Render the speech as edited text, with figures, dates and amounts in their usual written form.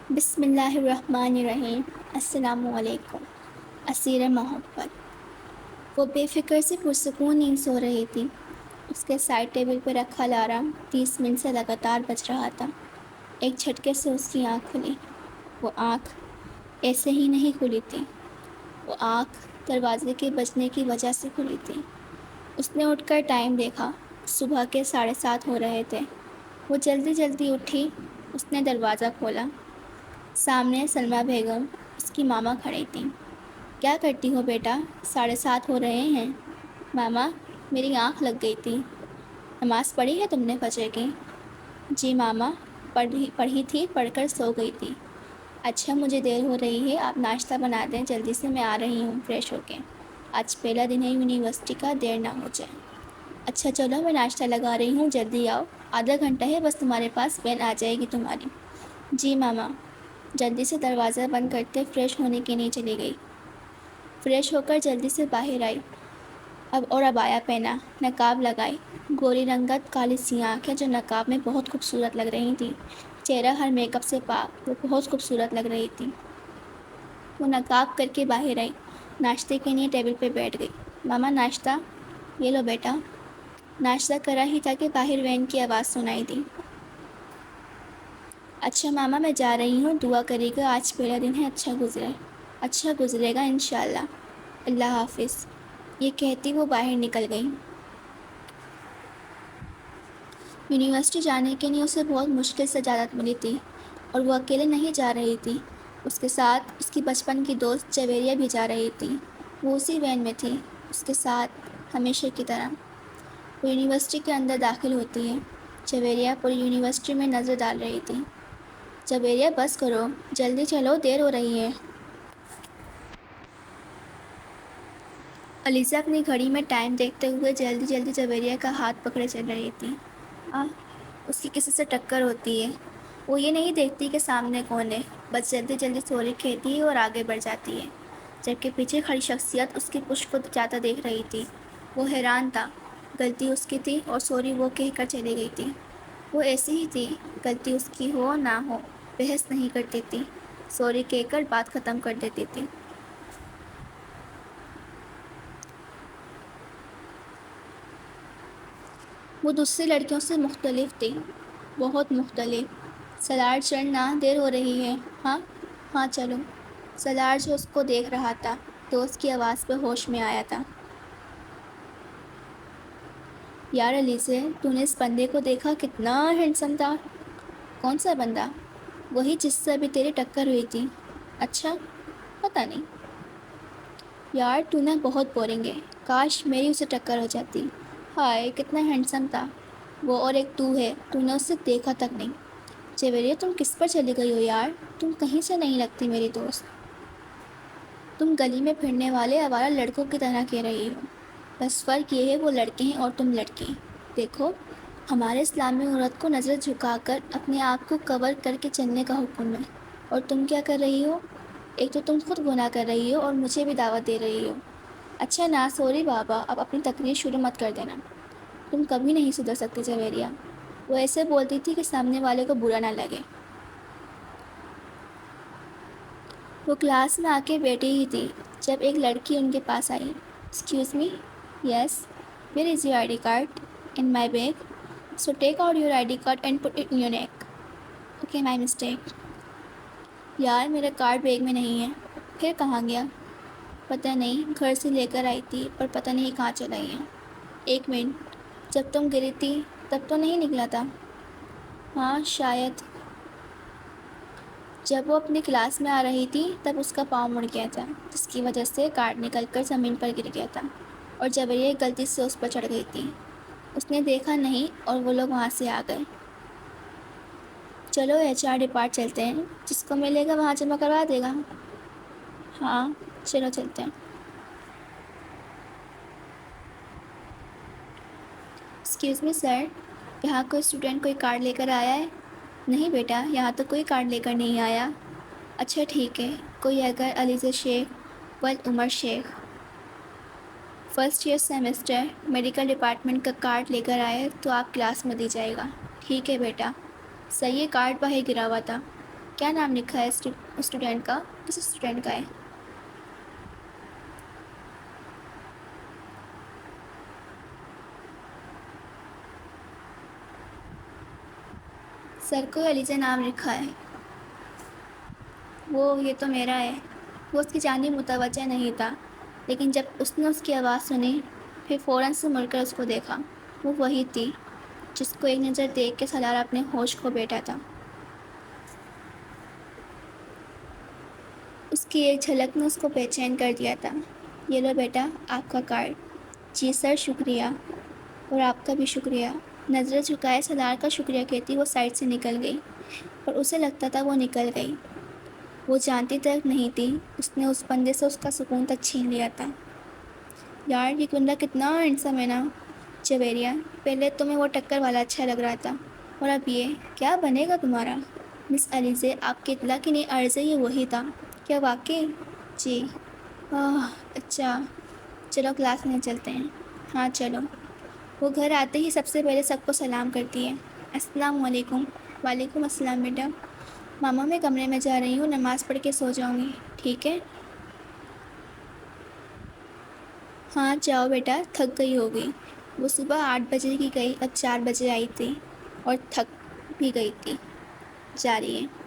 بسم اللہ الرحمن الرحیم۔ السلام علیکم۔ اسیر محبت۔ وہ بے فکر سے پرسکون نیند سو رہی تھی۔ اس کے سائڈ ٹیبل پہ رکھا الارم 30 منٹ سے لگاتار بج رہا تھا۔ ایک جھٹکے سے اس کی آنکھ کھلی۔ وہ آنکھ ایسے ہی نہیں کھلی تھی، وہ آنکھ دروازے کے بجنے کی وجہ سے کھلی تھی۔ اس نے اٹھ کر ٹائم دیکھا، صبح کے 7:30 ہو رہے تھے۔ وہ جلدی جلدی اٹھی، اس نے دروازہ کھولا۔ سامنے سلمیٰ بیگم، اس کی ماما کھڑی تھیں۔ کیا کرتی ہو بیٹا؟ 7:30 ہو رہے ہیں۔ ماما، میری آنکھ لگ گئی تھی۔ نماز پڑھی ہے تم نے فجر کی؟ جی ماما، پڑھی تھی، پڑھ کر سو گئی تھی۔ اچھا، مجھے دیر ہو رہی ہے، آپ ناشتہ بنا دیں، جلدی سے میں آ رہی ہوں فریش ہو کے۔ آج پہلا دن ہے یونیورسٹی کا، دیر نہ ہو جائے۔ اچھا چلو، میں ناشتہ لگا رہی ہوں، جلدی آؤ، آدھا گھنٹہ ہے بس، تمہارے پاس وین آ جائے گی تمہاری۔ جی ماما۔ جلدی سے دروازہ بند کرتے فریش ہونے کے لیے چلی گئی۔ فریش ہو کر جلدی سے باہر آئی، اور عبایا پہنا، نقاب لگائی۔ گوری رنگت، کالی سی آنکھیں جو نقاب میں بہت خوبصورت لگ رہی تھیں، چہرہ ہر میک اپ سے پاک، وہ بہت خوبصورت لگ رہی تھی۔ وہ نقاب کر کے باہر آئی، ناشتے کے لیے ٹیبل پہ بیٹھ گئی۔ ماما ناشتہ؟ یہ لو بیٹا۔ ناشتہ کرا ہی تھا کہ باہر وین کی آواز سنائی دی۔ اچھا ماما، میں جا رہی ہوں، دعا کرے گا، آج پہلا دن ہے، اچھا گزرے گا انشاءاللہ، اللہ حافظ۔ یہ کہتی وہ باہر نکل گئی۔ یونیورسٹی جانے کے لیے اسے بہت مشکل سے اجازت ملی تھی، اور وہ اکیلے نہیں جا رہی تھی، اس کے ساتھ اس کی بچپن کی دوست جویریہ بھی جا رہی تھی۔ وہ اسی وین میں تھی، اس کے ساتھ، ہمیشہ کی طرح۔ وہ یونیورسٹی کے اندر داخل ہوتی ہے۔ جویریہ پوری یونیورسٹی میں نظر ڈال رہی تھی۔ جویریہ بس کرو، جلدی چلو، دیر ہو رہی ہے۔ علیزہ اپنی گھڑی میں ٹائم دیکھتے ہوئے جلدی جلدی جویریہ کا ہاتھ پکڑے چل رہی تھی۔ اس کی کسی سے ٹکر ہوتی ہے، وہ یہ نہیں دیکھتی کہ سامنے کون ہے، بس جلدی جلدی سوری کہتی ہے اور آگے بڑھ جاتی ہے، جبکہ پیچھے کھڑی شخصیت اس کی پشت کو جاتا دیکھ رہی تھی۔ وہ حیران تھا، غلطی اس کی تھی اور سوری وہ کہہ کر چلی گئی تھی۔ وہ ایسی ہی تھی، غلطی اس کی ہو نہ ہو، بحث نہیں کرتی تھی، سوری کہہ کر بات ختم کر دیتی تھی۔ وہ دوسری لڑکیوں سے مختلف تھی، بہت مختلف۔ سلار چڑھنا، دیر ہو رہی ہے۔ ہاں ہاں چلو۔ سلار جو اس کو دیکھ رہا تھا، دوست کی آواز پہ ہوش میں آیا تھا۔ یار علیزہ، تو نے اس بندے کو دیکھا، کتنا ہینڈسم تھا۔ کون سا بندہ؟ وہی جس سے ابھی تیری ٹکر ہوئی تھی۔ اچھا، پتہ نہیں۔ یار تو نے بہت بورنگ ہے، کاش میری اسے ٹکر ہو جاتی۔ ہائے کتنا ہینڈسم تھا وہ، اور ایک تو ہے، تو نے اسے دیکھا تک نہیں۔ جویریہ تم کس پر چلی گئی ہو یار، تم کہیں سے نہیں لگتی میری دوست۔ تم گلی میں پھرنے والے آوارہ لڑکوں کی طرح کہہ رہی ہو، بس فرق یہ ہے وہ لڑکے ہیں اور تم لڑکی۔ دیکھو، ہمارے اسلام میں عورت کو نظر جھکا کر اپنے آپ کو کور کر کے چلنے کا حکم ہے، اور تم کیا کر رہی ہو؟ ایک تو تم خود گناہ کر رہی ہو اور مجھے بھی دعوت دے رہی ہو۔ اچھا نا، سوری بابا، اب اپنی تقریر شروع مت کر دینا، تم کبھی نہیں سدھر سکتے جویریہ۔ وہ ایسے بولتی تھی کہ سامنے والے کو برا نہ لگے۔ وہ کلاس میں آ کے بیٹھی ہی تھی جب ایک لڑکی ان کے پاس آئی۔ Excuse me? Yes, where is your I D card? In my bag, so take out your I D card and put it in your neck. Okay, my mistake. یار میرا کارڈ بیگ میں نہیں ہے۔ پھر کہاں گیا؟ پتہ نہیں، گھر سے لے کر آئی تھی، پر پتہ نہیں کہاں چلائی ہیں۔ ایک منٹ، جب تم گری تھی تب تو نہیں نکلا تھا؟ ہاں شاید۔ جب وہ اپنی کلاس میں آ رہی تھی تب اس کا پاؤں مڑ گیا تھا، جس کی وجہ سے کارڈ نکل کر زمین پر گر گیا تھا، اور جویریہ غلطی سے اس پر چڑھ گئی تھی۔ اس نے دیکھا نہیں اور وہ لوگ وہاں سے آ گئے۔ چلو HR ڈپارٹ چلتے ہیں، جس کو ملے گا وہاں جمع کروا دے گا۔ ہاں چلو چلتے ہیں۔ ایکسکیوز می سر، یہاں کوئی اسٹوڈنٹ کوئی کارڈ لے کر آیا ہے؟ نہیں بیٹا، یہاں تو کوئی کارڈ لے کر نہیں آیا۔ اچھا ٹھیک ہے، کوئی اگر Alizeh Sheikh Umar Sheikh, first year semester, medical department کا کارڈ لے کر آئے تو آپ کلاس میں دی جائے گا۔ ٹھیک ہے بیٹا۔ صحیح، کارڈ باہر گرا ہوا تھا۔ کیا نام لکھا ہے اسٹوڈنٹ کا؟ کس اسٹوڈنٹ کا ہے؟ سر کو علیزہ نام لکھا ہے۔ یہ تو میرا ہے۔ وہ اس کی جانب متوجہ نہیں تھا، لیکن جب اس نے اس کی آواز سنی پھر فوراً سے مڑ کر اس کو دیکھا۔ وہ وہی تھی جس کو ایک نظر دیکھ کے سالارا اپنے ہوش کھو بیٹھا تھا۔ اس کی ایک جھلک نے اس کو بے چین کر دیا تھا۔ یہ لو بیٹا، آپ کا کارڈ۔ جی سر، شکریہ۔ اور آپ کا بھی شکریہ۔ نظریں جھکائے سالار کا شکریہ کہتی وہ سائڈ سے نکل گئی، اور اسے لگتا تھا وہ نکل گئی۔ وہ جانتی تک نہیں تھی اس نے اس بندے سے اس کا سکون تک چھین لیا تھا۔ یار یہ بندہ کتنا ہینڈسم ہے نا، جویریہ۔ پہلے تمہیں وہ ٹکر والا اچھا لگ رہا تھا، اور اب یہ کیا بنے گا تمہارا؟ مس علیزہ، آپ کے اطلاع کی نہیں عرض ہے، یہ وہی تھا کیا واقعی؟ جی۔ اچھا، چلو کلاس میں چلتے ہیں۔ ہاں چلو۔ وہ گھر آتے ہی سب سے پہلے سب کو سلام کرتی ہے۔ السلام علیکم۔ وعلیکم السلام بیٹا۔ ماما میں کمرے میں جا رہی ہوں، نماز پڑھ کے سو جاؤں گی، ٹھیک ہے؟ ہاں جاؤ بیٹا، تھک گئی ہوگی۔ وہ صبح 8 بجے کی گئی، اب 4 بجے آئی تھی اور تھک بھی گئی تھی۔ جا رہی ہے۔